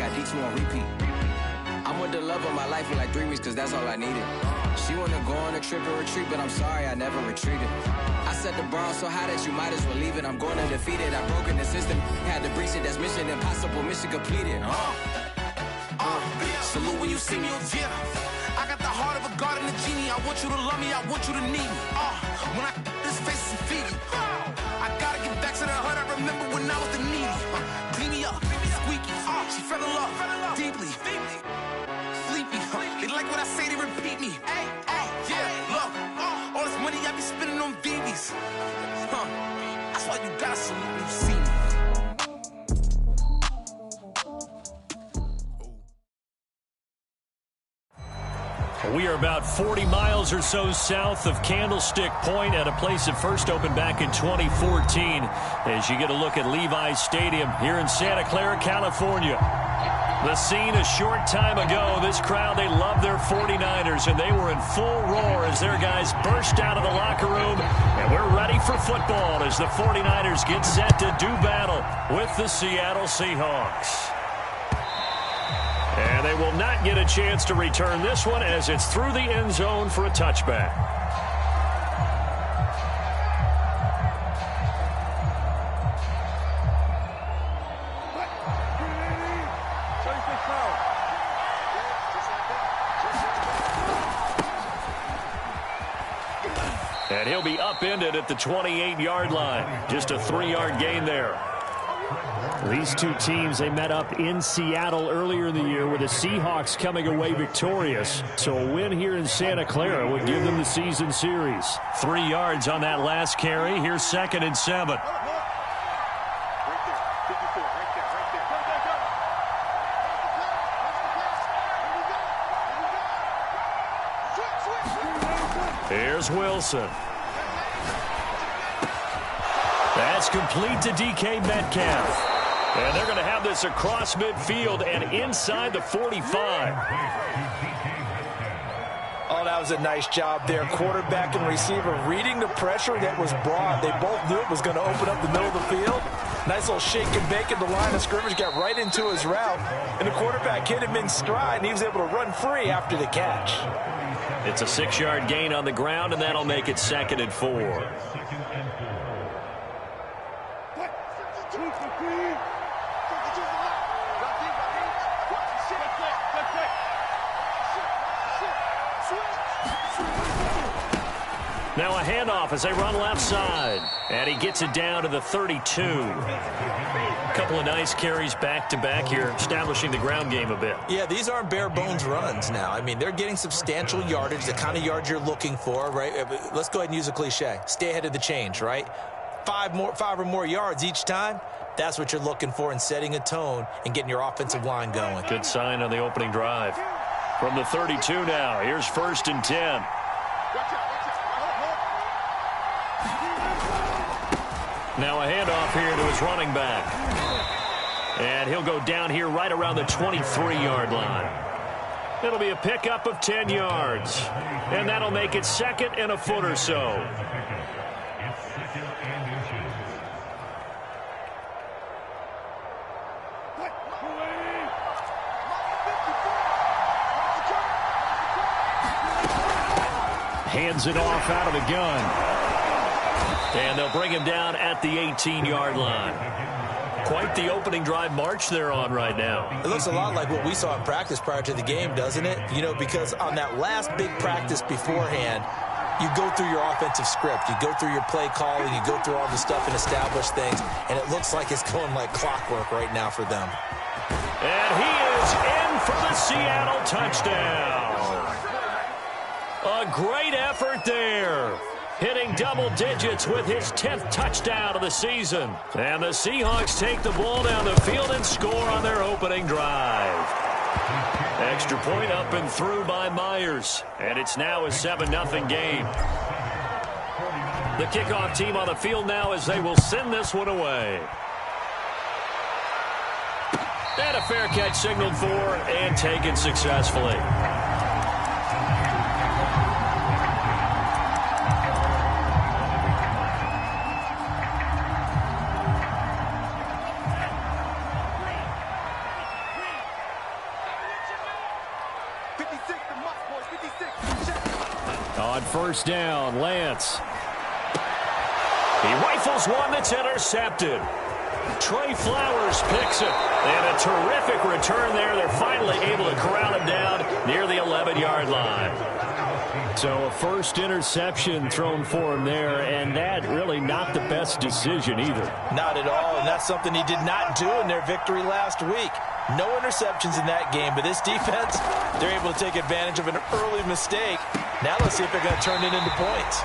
got D2 on repeat. I'm with the love of my life for like 3 weeks, cause that's all I needed. She wanna go on a trip and retreat, but I'm sorry, I never retreated. I set the bar so high that you might as well leave it. I'm going to defeat it. I've broken the system, had to breach it. That's mission impossible, mission completed. Salute when you see me, yeah. I got the heart of a god and a genie. I want you to love me, I want you to need me. When I this face is Fiji. I gotta get back to the hood. I remember when I was the needy. Clean me up, squeaky. She fell in love deeply. Sleepy. They like what I say, they repeat me. Yeah, look. All this money I be spending on BBs. That's why you gotta salute when you see me. We are about 40 miles or so south of Candlestick Point at a place that first opened back in 2014 as you get a look at Levi's Stadium here in Santa Clara, California. The scene a short time ago, this crowd, they love their 49ers, and they were in full roar as their guys burst out of the locker room, and we're ready for football as the 49ers get set to do battle with the Seattle Seahawks. And they will not get a chance to return this one as it's through the end zone for a touchback. And he'll be upended at the 28-yard line. Just a 3-yard gain there. These two teams, they met up in Seattle earlier in the year with the Seahawks coming away victorious. So a win here in Santa Clara would give them the season series. 3 yards on that last carry. Here's 2nd and 7. Here's Wilson. That's complete to DK Metcalf. And they're going to have this across midfield and inside the 45. Oh, that was a nice job there. Quarterback and receiver reading the pressure that was brought. They both knew it was going to open up the middle of the field. Nice little shake and bake at the line of scrimmage. Got right into his route. And the quarterback hit him in stride, and he was able to run free after the catch. It's a 6-yard gain on the ground, and that'll make it 2nd and 4. Now a handoff as they run left side. And he gets it down to the 32. A couple of nice carries back-to-back here, establishing the ground game a bit. Yeah, these aren't bare-bones runs now. I mean, they're getting substantial yardage, the kind of yards you're looking for, right? Let's go ahead and use a cliche. Stay ahead of the change, right? 5 or more yards each time. That's what you're looking for in setting a tone and getting your offensive line going. Good sign on the opening drive. From the 32 now, here's 1st and 10. Now a handoff here to his running back. And he'll go down here right around the 23-yard line. It'll be a pickup of 10 yards. And that'll make it 2nd and a foot or so. Hands it off out of the gun. And they'll bring him down at the 18-yard line. Quite the opening drive march they're on right now. It looks a lot like what we saw in practice prior to the game, doesn't it? You know, because on that last big practice beforehand, you go through your offensive script. You go through your play calling. You go through all the stuff and establish things. And it looks like it's going like clockwork right now for them. And he is in for the Seattle touchdown. A great effort there. Hitting double digits with his 10th touchdown of the season. And the Seahawks take the ball down the field and score on their opening drive. Extra point up and through by Myers. And it's now a 7-0 game. The kickoff team on the field now as they will send this one away. And a fair catch signaled for and taken successfully. On first down, Lance. He rifles one that's intercepted. Trey Flowers picks it. And a terrific return there. They're finally able to corral him down near the 11-yard line. So a first interception thrown for him there, and that really not the best decision either. Not at all, and that's something he did not do in their victory last week. No interceptions in that game, but this defense, they're able to take advantage of an early mistake. Now let's see if they're going to turn it into points.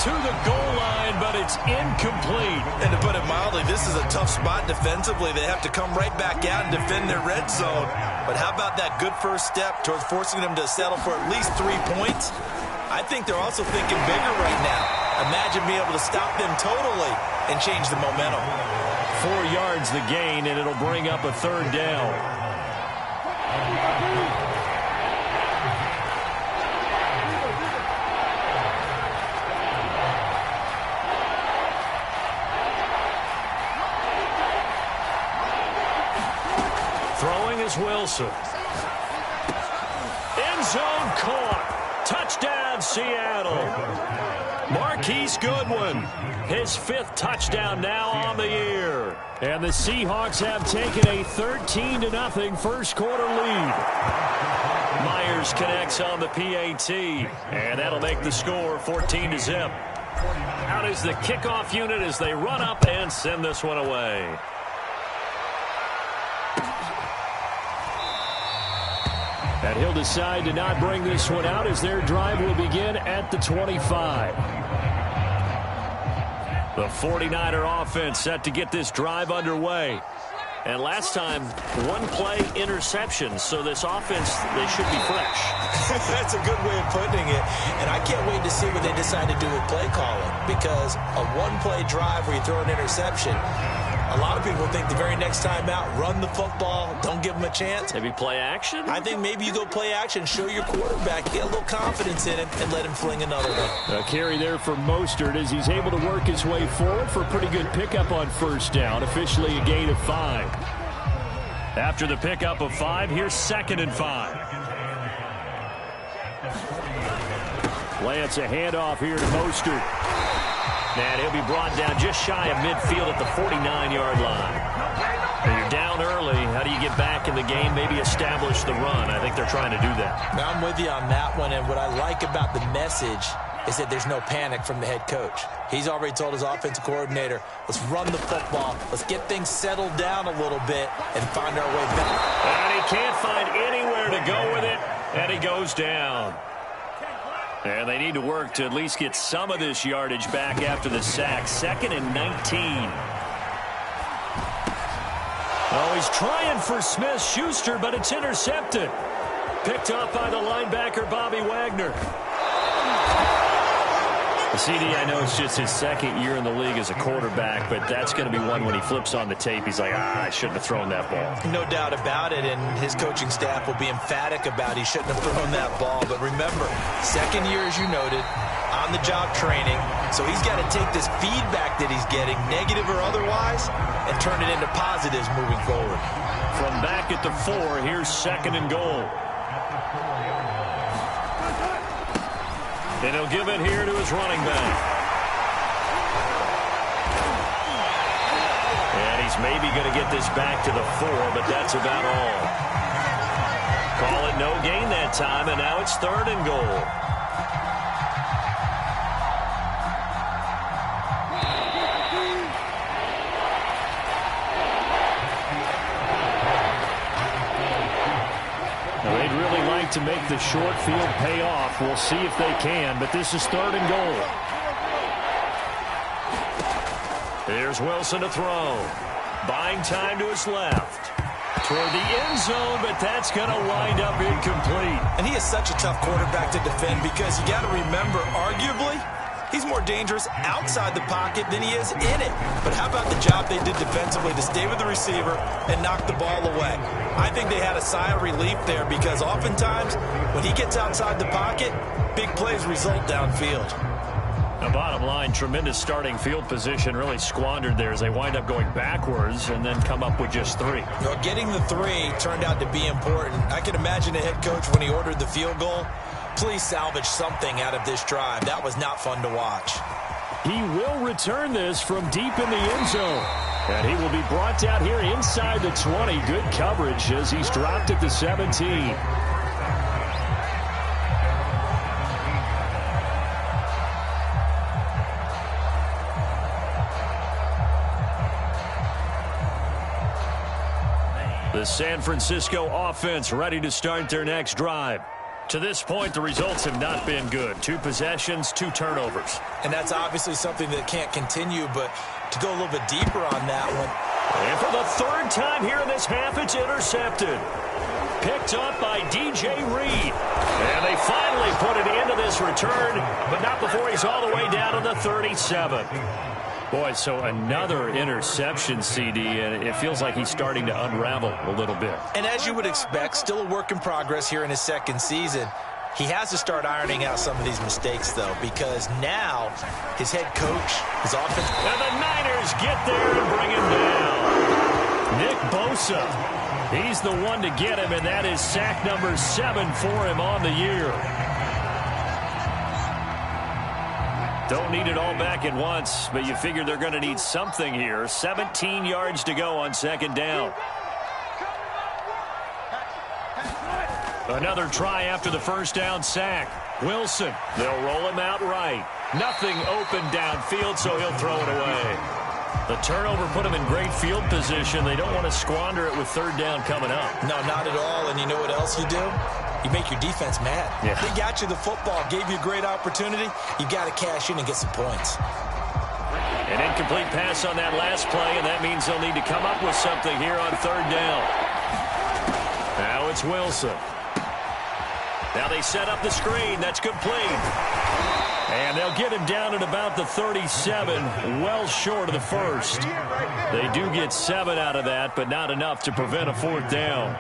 To the goal line, but it's incomplete. And to put it mildly, this is a tough spot defensively. They have to come right back out and defend their red zone. But how about that good first step towards forcing them to settle for at least 3 points? I think they're also thinking bigger right now. Imagine being able to stop them totally and change the momentum. 4 yards the gain, and it'll bring up a third down. Throwing is Wilson. End zone caught. Touchdown, Seattle. Marquise Goodwin, his 5th touchdown now on the year. And the Seahawks have taken a 13-0 first quarter lead. Myers connects on the PAT, and that'll make the score 14-0. Out is the kickoff unit as they run up and send this one away. And he'll decide to not bring this one out as their drive will begin at the 25. The 49er offense set to get this drive underway. And last time, 1-play interception, so this offense, they should be fresh. That's a good way of putting it. And I can't wait to see what they decide to do with play calling, because a 1-play drive where you throw an interception, a lot of people think the very next time out, run the football, don't give them a chance. Maybe play action? I think maybe you go play action, show your quarterback, get a little confidence in him, and let him fling another one. A carry there for Mostert as he's able to work his way forward for a pretty good pickup on first down. Officially a gain of 5. After the pickup of 5, here's 2nd and 5. Lance a handoff here to Mostert. And he'll be brought down just shy of midfield at the 49-yard line. And you're down early. How do you get back in the game? Maybe establish the run. I think they're trying to do that. Now, I'm with you on that one, and what I like about the message is that there's no panic from the head coach. He's already told his offensive coordinator, let's run the football, let's get things settled down a little bit and find our way back. And he can't find anywhere to go with it, and he goes down. And they need to work to at least get some of this yardage back after the sack. 2nd and 19. Oh, he's trying for Smith-Schuster, but it's intercepted. Picked up by the linebacker, Bobby Wagner. CD, I know it's just his 2nd year in the league as a quarterback, but that's going to be one when he flips on the tape. He's like, I shouldn't have thrown that ball. No doubt about it, and his coaching staff will be emphatic about he shouldn't have thrown that ball. But remember, 2nd year, as you noted, on-the-job training. So he's got to take this feedback that he's getting, negative or otherwise, and turn it into positives moving forward. From back at the 4, here's 2nd and goal. And he'll give it here to his running back. And he's maybe going to get this back to the 4, but that's about all. Call it no gain that time, and now it's 3rd and goal. To make the short field pay off. We'll see if they can, but this is 3rd and goal. Here's Wilson to throw. Buying time to his left. Toward the end zone, but that's going to wind up incomplete. And he is such a tough quarterback to defend because you got to remember, arguably, he's more dangerous outside the pocket than he is in it. But how about the job they did defensively to stay with the receiver and knock the ball away? I think they had a sigh of relief there because oftentimes when he gets outside the pocket, big plays result downfield. Bottom line, tremendous starting field position, really squandered there as they wind up going backwards and then come up with just 3. Well, getting the 3 turned out to be important. I can imagine the head coach when he ordered the field goal. Please salvage something out of this drive. That was not fun to watch. He will return this from deep in the end zone. And he will be brought down here inside the 20. Good coverage as he's dropped at the 17. The San Francisco offense ready to start their next drive. To this point, the results have not been good. 2 possessions, 2 turnovers. And that's obviously something that can't continue, but to go a little bit deeper on that one. And for the 3rd time here in this half, it's intercepted. Picked up by DJ Reed. And they finally put an end to this return, but not before he's all the way down to the 37. Boy, so another interception, CD, and it feels like he's starting to unravel a little bit. And as you would expect, still a work in progress here in his 2nd season. He has to start ironing out some of these mistakes, though, because now his head coach, his offense... And the Niners get there and bring him down. Nick Bosa, he's the one to get him, and that is sack number 7 for him on the year. Don't need it all back at once, but you figure they're going to need something here. 17 yards to go on 2nd down. Another try after the 1st down sack. Wilson, they'll roll him out right. Nothing open downfield, so he'll throw it away. The turnover put him in great field position. They don't want to squander it with 3rd down coming up. No, not at all. And you know what else you do? You make your defense mad. Yeah. They got you the football, gave you a great opportunity. You got to cash in and get some points. An incomplete pass on that last play, and that means they'll need to come up with something here on 3rd down. Now it's Wilson. Now they set up the screen. That's complete. And they'll get him down at about the 37, well short of the 1st. They do get 7 out of that, but not enough to prevent a 4th down.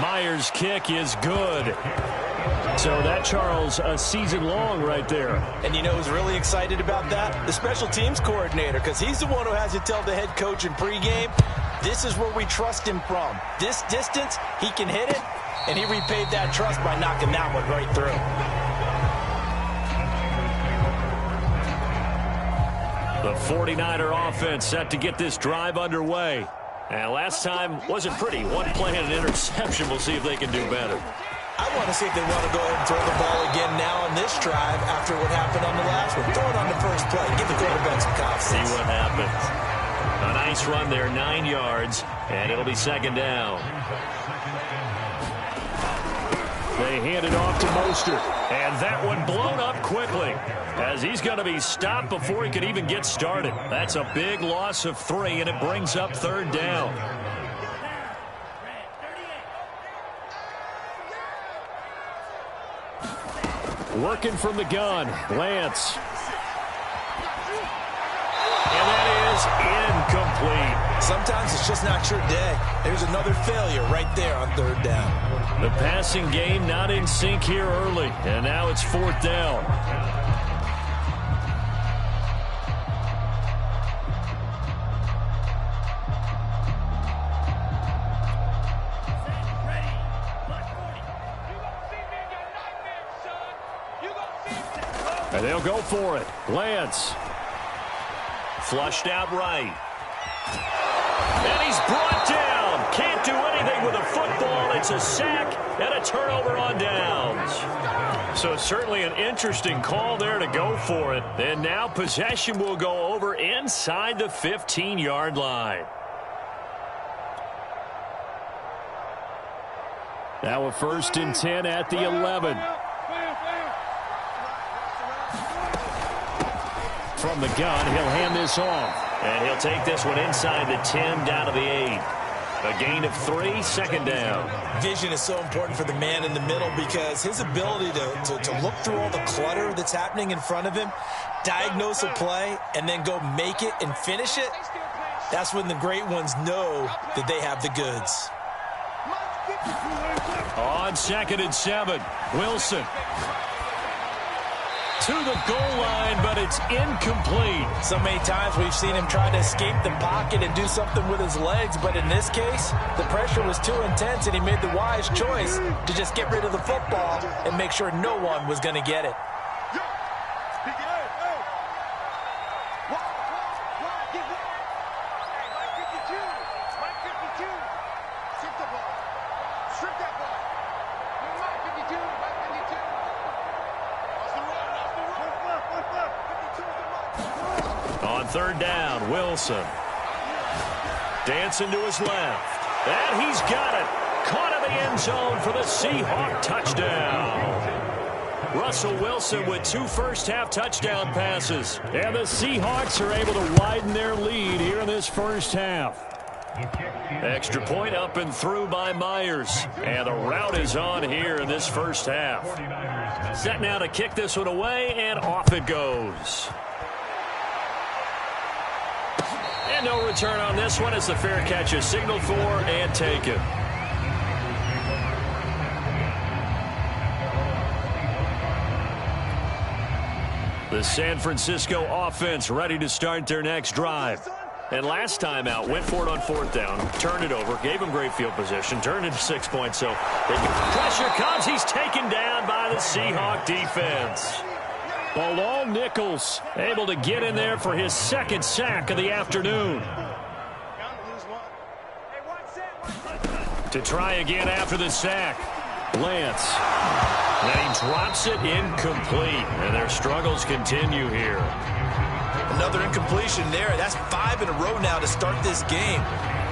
Myers' kick is good. So that, Charles, a season long right there. And you know who's really excited about that? The special teams coordinator, because he's the one who has to tell the head coach in pregame, this is where we trust him from. This distance, he can hit it, and he repaid that trust by knocking that one right through. The 49er offense set to get this drive underway. And last time wasn't pretty. One play and an interception. We'll see if they can do better. I want to see if they want to go ahead and throw the ball again now on this drive after what happened on the last one. Throw it on the 1st play. Give the quarterback some confidence. See what happens. A nice run there, 9 yards, and it'll be 2nd down. They hand it off to Mostert, and that one blown up quickly as he's going to be stopped before he could even get started. That's a big loss of 3, and it brings up 3rd down. Working from the gun, Lance. And that is incomplete. Sometimes it's just not your day. There's another failure right there on 3rd down. The passing game not in sync here early, and now it's 4th down. And they'll go for it. Lance. Flushed out right. And he's brought down. Can't do anything with a football. It's a sack and a turnover on downs. So certainly an interesting call there to go for it. And now possession will go over inside the 15-yard line. Now a 1st and 10 at the 11. From the gun, he'll hand this off. And he'll take this one inside the 10 down to the 8. A gain of 3, 2nd down. Vision is so important for the man in the middle because his ability to look through all the clutter that's happening in front of him, diagnose a play, and then go make it and finish it, that's when the great ones know that they have the goods. On 2nd and 7, Wilson. To the goal line, but it's incomplete. So many times we've seen him try to escape the pocket and do something with his legs, but in this case, the pressure was too intense, and he made the wise choice to just get rid of the football and make sure no one was going to get it. On 3rd down, Wilson. Dancing to his left. And he's got it. Caught in the end zone for the Seahawk touchdown. Russell Wilson with 2 first-half touchdown passes. And the Seahawks are able to widen their lead here in this first half. Extra point up and through by Myers. And the route is on here in this first half. Set now to kick this one away, and off it goes. And no return on this one as the fair catch is signaled for and taken. The San Francisco offense ready to start their next drive. And last time out, went for it on 4th down, turned it over, gave him great field position, turned into 6 points. So pressure comes. He's taken down by the Seahawk defense. Bilal Nichols able to get in there for his 2nd sack of the afternoon. To try again after the sack. Lance. And he drops it incomplete. And their struggles continue here. Another incompletion there. That's 5 in a row now to start this game.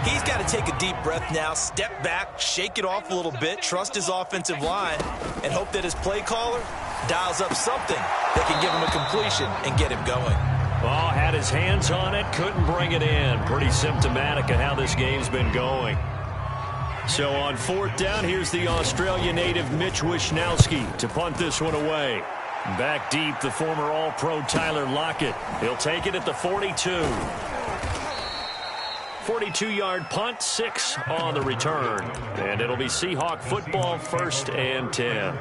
He's got to take a deep breath now, step back, shake it off a little bit, trust his offensive line, and hope that his play caller dials up something that can give him a completion and get him going. Oh, had his hands on it, couldn't bring it in. Pretty symptomatic of how this game's been going. So on 4th down, here's the Australia native Mitch Wishnowsky to punt this one away. Back deep, the former All-Pro Tyler Lockett. He'll take it at the 42. 42-yard punt, 6 on the return. And it'll be Seahawk football, 1st and 10.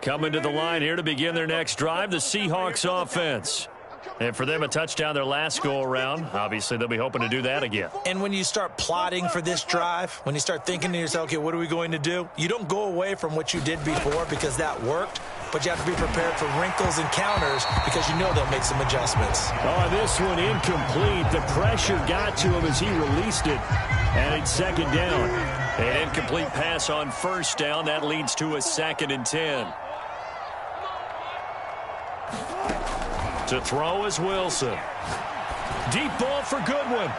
Coming to the line here to begin their next drive, the Seahawks offense. And for them, a touchdown their last go-around. Obviously, they'll be hoping to do that again. And when you start plotting for this drive, when you start thinking to yourself, okay, what are we going to do? You don't go away from what you did before because that worked, but you have to be prepared for wrinkles and counters because you know they'll make some adjustments. Oh, this one incomplete. The pressure got to him as he released it. And it's 2nd down. An incomplete pass on 1st down. That leads to a 2nd and 10. To throw is Wilson. Deep ball for Goodwin.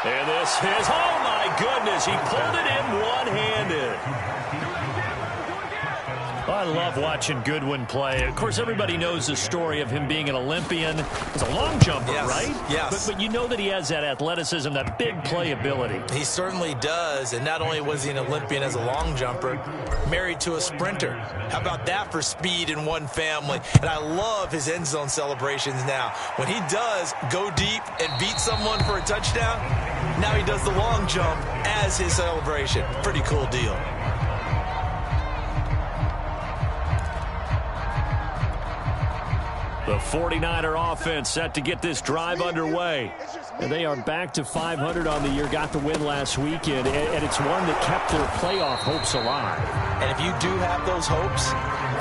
And this is, oh my goodness, he pulled it in one-handed. I love watching Goodwin play. Of course, everybody knows the story of him being an Olympian. He's a long jumper, yes, right? Yes. But you know that he has that athleticism, that big playability. He certainly does. And not only was he an Olympian as a long jumper, married to a sprinter. How about that for speed in one family? And I love his end zone celebrations now. When he does go deep and beat someone for a touchdown, now he does the long jump as his celebration. Pretty cool deal. The 49er offense set to get this drive underway. And they are back to 500 on the year, got the win last weekend, and it's one that kept their playoff hopes alive. And if you do have those hopes,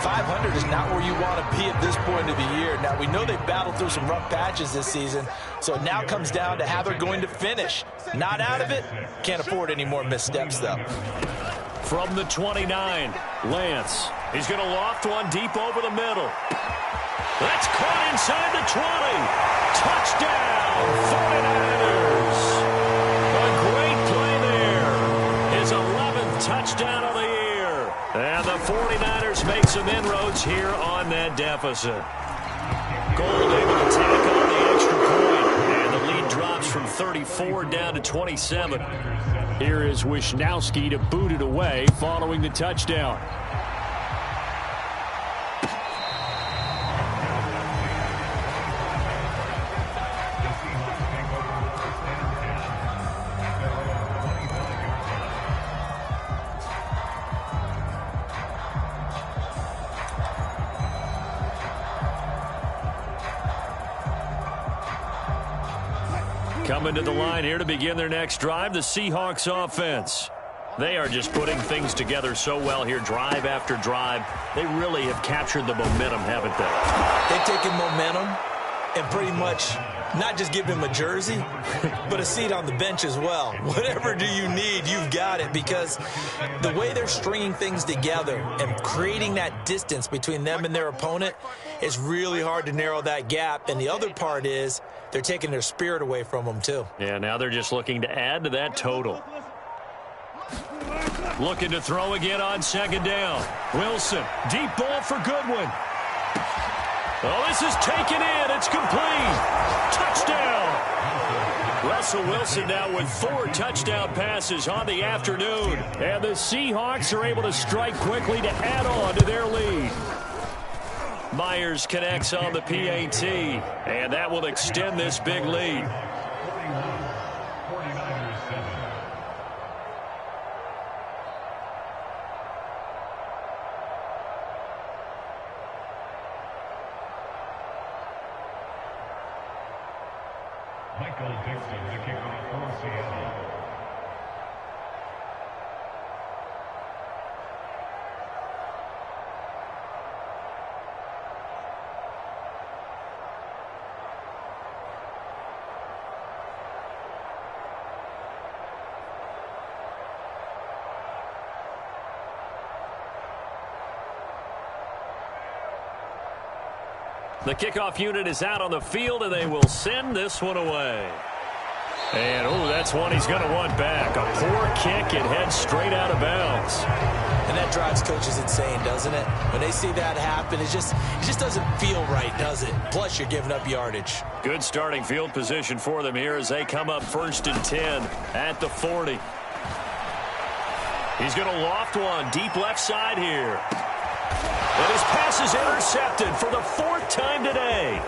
500 is not where you want to be at this point of the year. Now, we know they battled through some rough patches this season, so it now comes down to how they're going to finish. Not out of it, can't afford any more missteps, though. From the 29, Lance. He's going to loft one deep over the middle. That's caught inside the 20. Touchdown, 49ers. A great play there. His 11th touchdown of the year. And the 49ers make some inroads here on that deficit. Gold able to tack on the extra point. And the lead drops from 34 down to 27. Here is Wishnowsky to boot it away following the touchdown. Coming to the line here to begin their next drive, the Seahawks offense. They are just putting things together so well here, drive after drive. They really have captured the momentum, haven't they? They've taken momentum and pretty much not just give him a jersey, but a seat on the bench as well. Whatever do you need, you've got it, because the way they're stringing things together and creating that distance between them and their opponent is really hard to narrow that gap. And the other part is they're taking their spirit away from them, too. Yeah, now they're just looking to add to that total. Looking to throw again on second down. Wilson, deep ball for Goodwin. Oh, this is taken in. It's complete. Touchdown. Russell Wilson now with 4 touchdown passes on the afternoon. And the Seahawks are able to strike quickly to add on to their lead. Myers connects on the PAT, and that will extend this big lead. The kickoff unit is out on the field, and they will send this one away. And, oh, that's one he's going to want back. A poor kick, it heads straight out of bounds. And that drives coaches insane, doesn't it? When they see that happen, it just doesn't feel right, does it? Plus, you're giving up yardage. Good starting field position for them here as they come up 1st and 10 at the 40. He's going to loft one deep left side here. And his pass is intercepted for the 4th time today.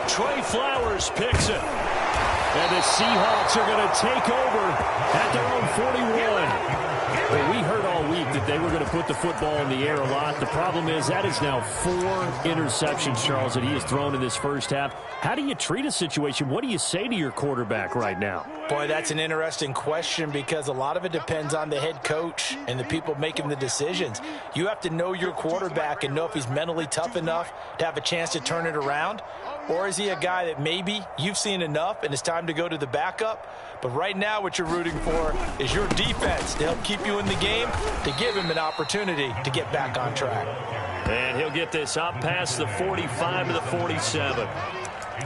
Trey Flowers picks it. And the Seahawks are going to take over at their own 41. Well, we heard all week that they were going to put the football in the air a lot. The problem is that is now 4 interceptions, Charles, that he has thrown in this first half. How do you treat a situation? What do you say to your quarterback right now? Boy, that's an interesting question, because a lot of it depends on the head coach and the people making the decisions. You have to know your quarterback and know if he's mentally tough enough to have a chance to turn it around, or is he a guy that maybe you've seen enough and it's time to go to the backup? But right now what you're rooting for is your defense to help keep you in the game, to give him an opportunity to get back on track. And he'll get this up past the 45 to the 47.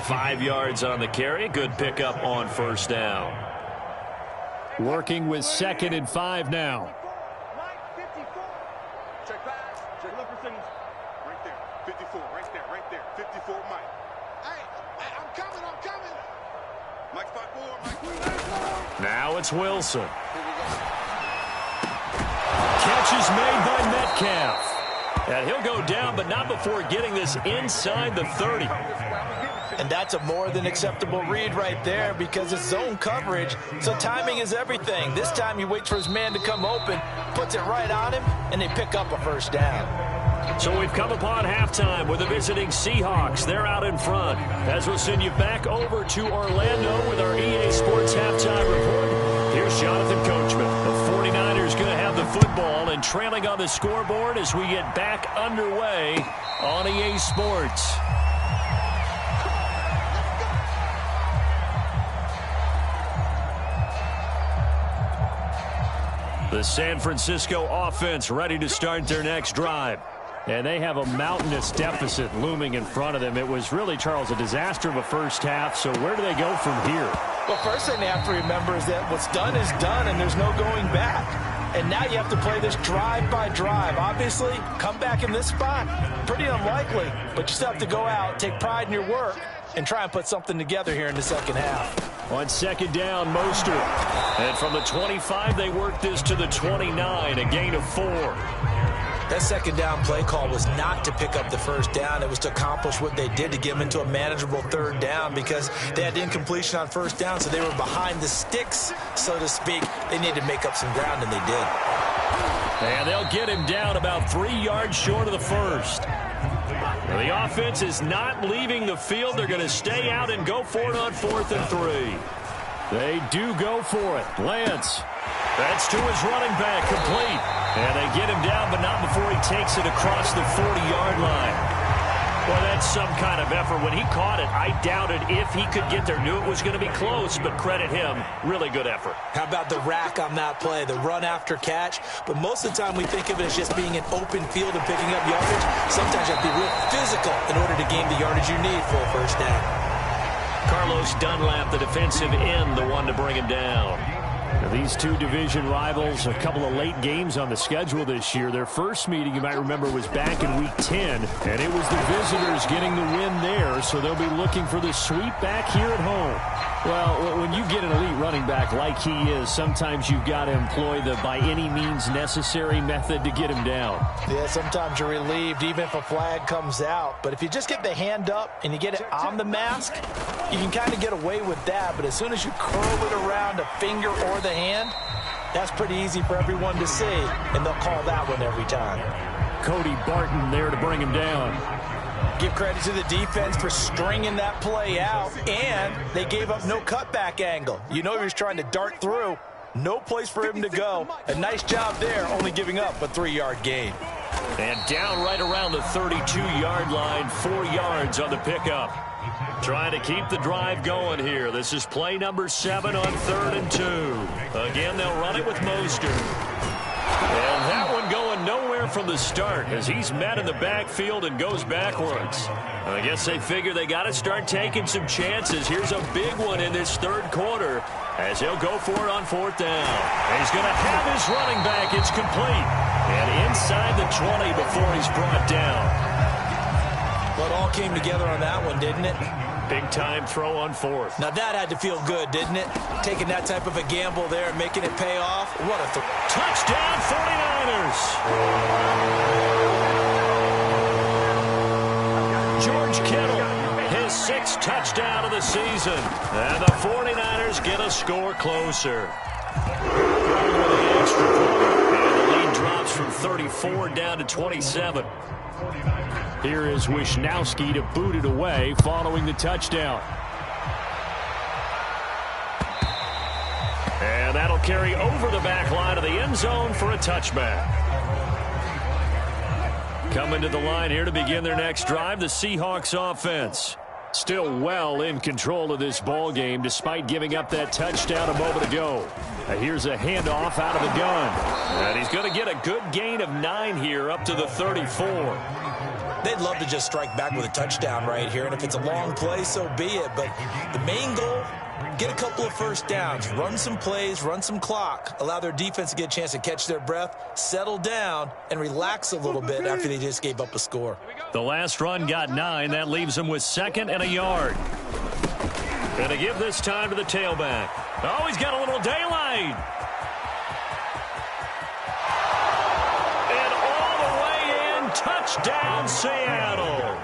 5 yards on the carry. Good pickup on 1st down. Working with 2nd and 5 now. Check back. Check left percentage. Right there. 54. Right there. 54, Mike. Hey, I'm coming. Mike 5-4. Now it's Wilson. Catch is made by Metcalf. And he'll go down, but not before getting this inside the 30. And that's a more than acceptable read right there, because it's zone coverage, so timing is everything. This time he waits for his man to come open, puts it right on him, and they pick up a 1st down. So we've come upon halftime with the visiting Seahawks. They're out in front. As we'll send you back over to Orlando with our EA Sports Halftime Report. Here's Jonathan Coachman. The 49ers going to have the football and trailing on the scoreboard as we get back underway on EA Sports. The San Francisco offense ready to start their next drive. And they have a mountainous deficit looming in front of them. It was really, Charles, a disaster of a first half. So where do they go from here? Well, first thing they have to remember is that what's done is done, and there's no going back. And now you have to play this drive by drive. Obviously, come back in this spot, pretty unlikely. But you still have to go out, take pride in your work, and try and put something together here in the second half. On 2nd down, Mostert. And from the 25, they work this to the 29, a gain of 4. That 2nd down play call was not to pick up the 1st down. It was to accomplish what they did, to get them into a manageable 3rd down, because they had incompletion on 1st down, so they were behind the sticks, so to speak. They needed to make up some ground, and they did. And they'll get him down about 3 yards short of the 1st. The offense is not leaving the field. They're going to stay out and go for it on 4th and 3. They do go for it. Lance. That's to his running back, complete. And they get him down, but not before he takes it across the 40-yard line. Well, that's some kind of effort. When he caught it, I doubted if he could get there. Knew it was going to be close, but credit him. Really good effort. How about the rack on that play, the run after catch? But most of the time we think of it as just being an open field and picking up yardage. Sometimes you have to be real physical in order to gain the yardage you need for a first down. Carlos Dunlap, the defensive end, the one to bring him down. Now, these two division rivals, a couple of late games on the schedule this year. Their first meeting, you might remember, was back in Week 10, and it was the visitors getting the win there, so they'll be looking for the sweep back here at home. Well, when you get an elite running back like he is, sometimes you've got to employ the by any means necessary method to get him down. Yeah, sometimes you're relieved even if a flag comes out. But if you just get the hand up and you get it on the mask, you can kind of get away with that. But as soon as you curl it around a finger or the hand, that's pretty easy for everyone to see, and they'll call that one every time. Cody Barton there to bring him down. Give credit to the defense for stringing that play out, and they gave up no cutback angle. You know he was trying to dart through. No place for him to go. A nice job there, only giving up a 3-yard gain. And down right around the 32-yard line, 4 yards on the pickup. Trying to keep the drive going here. This is play number 7 on 3rd and 2. Again, they'll run it with Mostert. And that one going nowhere from the start as he's met in the backfield and goes backwards. I guess they figure they got to start taking some chances. Here's a big one in this 3rd quarter as he'll go for it on 4th down. And he's going to have his running back. It's complete. And inside the 20 before he's brought down. Well, it all came together on that one, didn't it? Big-time throw on 4th. Now, that had to feel good, didn't it? Taking that type of a gamble there and making it pay off. What a touchdown, 49ers! George Kittle, his 6th touchdown of the season. And the 49ers get a score closer. And the lead drops from 34 down to 27. Here is Wisnowski to boot it away following the touchdown. And that'll carry over the back line of the end zone for a touchback. Coming to the line here to begin their next drive, the Seahawks offense. Still well in control of this ball game despite giving up that touchdown a moment ago. Here's a handoff out of the gun. And he's going to get a good gain of 9 here up to the 34. They'd love to just strike back with a touchdown right here, and if it's a long play, so be it. But the main goal, get a couple of first downs, run some plays, run some clock, allow their defense to get a chance to catch their breath, settle down, and relax a little bit after they just gave up a score. The last run got 9. That leaves them with 2nd and a yard. Going to give this time to the tailback. Oh, he's got a little daylight. Touchdown, Seattle.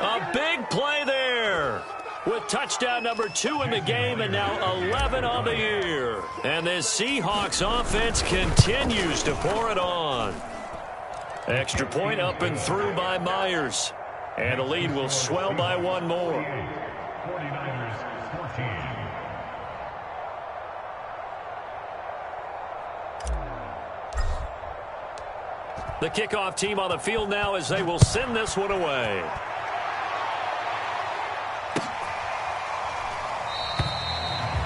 A big play there with touchdown number 2 in the game and now 11 on the year. And this Seahawks offense continues to pour it on. Extra point up and through by Myers. And the lead will swell by 1 more. 49ers 14. The kickoff team on the field now as they will send this one away.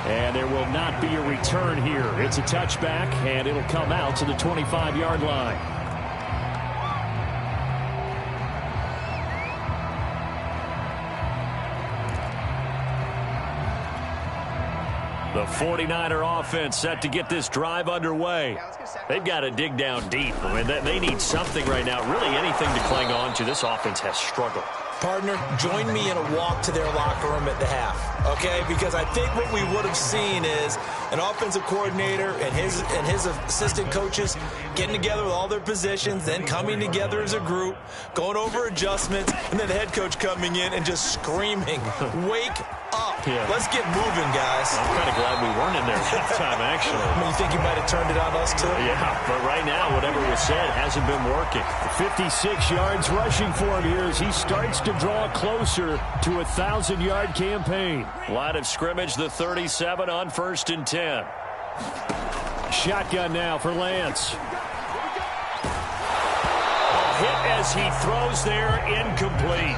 And there will not be a return here. It's a touchback, and it'll come out to the 25-yard line. The 49er offense set to get this drive underway. They've got to dig down deep. I mean, they need something right now, really anything to cling on to. This offense has struggled. Partner, join me in a walk to their locker room at the half, okay? Because I think what we would have seen is an offensive coordinator and his assistant coaches getting together with all their positions, then coming together as a group, going over adjustments, and then the head coach coming in and just screaming, "Wake up. Yeah. Let's get moving, guys." I'm kind of glad we weren't in there at that time, actually. I mean, you think he might have turned it on us, too? Yeah, but right now, whatever was said hasn't been working. 56 yards rushing for him here as he starts to draw closer to a 1,000-yard campaign. Line of scrimmage, the 37 on 1st and 10. Shotgun now for Lance. Hit as he throws there, incomplete.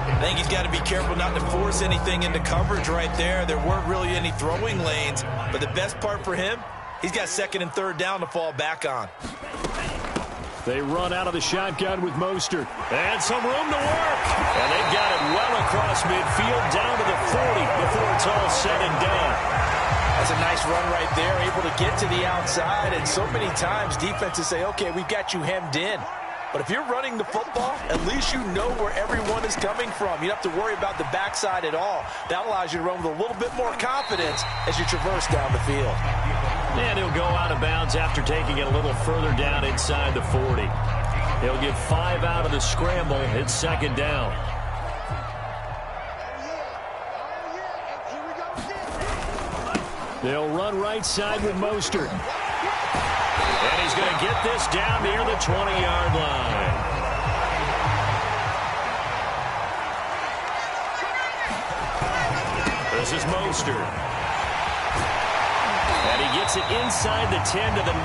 I think he's got to be careful not to force anything into coverage right there. There weren't really any throwing lanes, but the best part for him, he's got 2nd and 3rd down to fall back on. They run out of the shotgun with Mostert. And some room to work. And they've got it well across midfield down to the 40 before it's all said and done. That's a nice run right there, able to get to the outside. And so many times defenses say, okay, we've got you hemmed in. But if you're running the football, at least you know where everyone is coming from. You don't have to worry about the backside at all. That allows you to run with a little bit more confidence as you traverse down the field. And he'll go out of bounds after taking it a little further down inside the 40. He'll get 5 out of the scramble. It's 2nd down. They'll run right side with Mostert. And he's going to get this down near the 20-yard line. This is Mostert. And he gets it inside the 10 to the 9.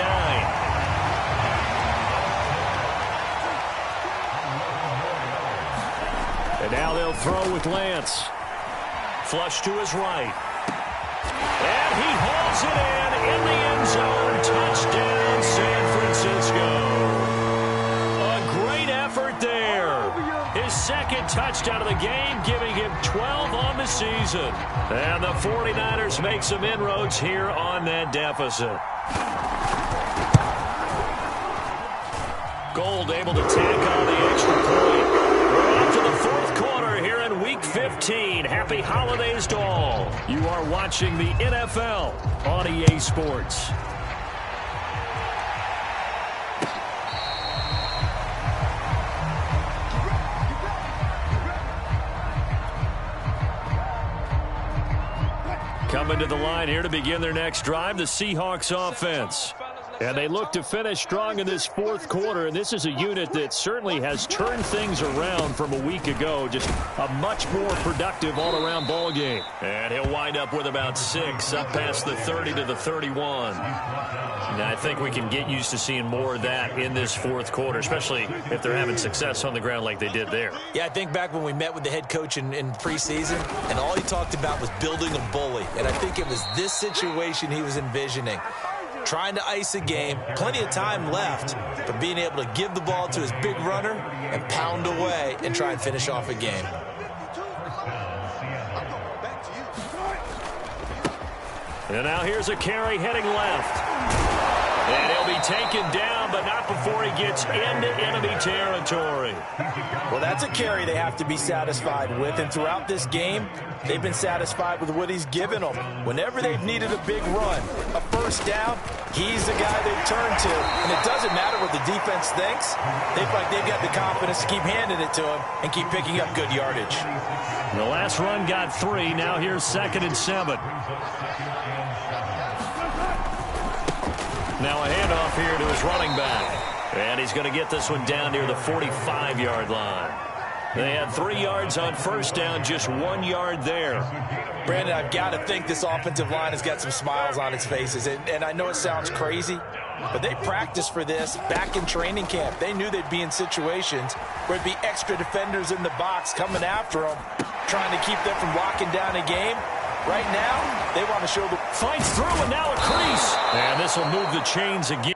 And now they'll throw with Lance. Flush to his right. And he hauls it in the end zone. Touchdown, San Francisco. A great effort there. His 2nd touchdown of the game, giving him 12 on the season. And the 49ers make some inroads here on that deficit. Gold able to tack on the extra point. We're off to the 4th quarter here in Week 15. Happy holidays to all. You are watching the NFL on EA Sports. Coming to the line here to begin their next drive, the Seahawks offense. And they look to finish strong in this 4th quarter, and this is a unit that certainly has turned things around from a week ago. Just a much more productive all-around ball game. And he'll wind up with about 6, up past the 30 to the 31. And I think we can get used to seeing more of that in this 4th quarter, especially if they're having success on the ground like they did there. Yeah, I think back when we met with the head coach in preseason, and all he talked about was building a bully. And I think it was this situation he was envisioning. Trying to ice a game, plenty of time left, but being able to give the ball to his big runner and pound away and try and finish off a game. And now here's a carry heading left. And he'll be taken down, but not before he gets into enemy territory. Well, that's a carry they have to be satisfied with, and throughout this game, they've been satisfied with what he's given them. Whenever they've needed a big run, a 1st down, he's the guy they've turned to. And it doesn't matter what the defense thinks. They feel like they've got the confidence to keep handing it to him and keep picking up good yardage. The last run got 3. Now here's 2nd and 7. Now a handoff here to his running back. And he's going to get this one down near the 45-yard line. They had 3 yards on 1st down, just 1 yard there. Brandon, I've got to think this offensive line has got some smiles on its faces. And I know it sounds crazy, but they practiced for this back in training camp. They knew they'd be in situations where it'd be extra defenders in the box coming after them, trying to keep them from locking down a game. Right now, they want to show the... Fights through, and now a crease. And this will move the chains again.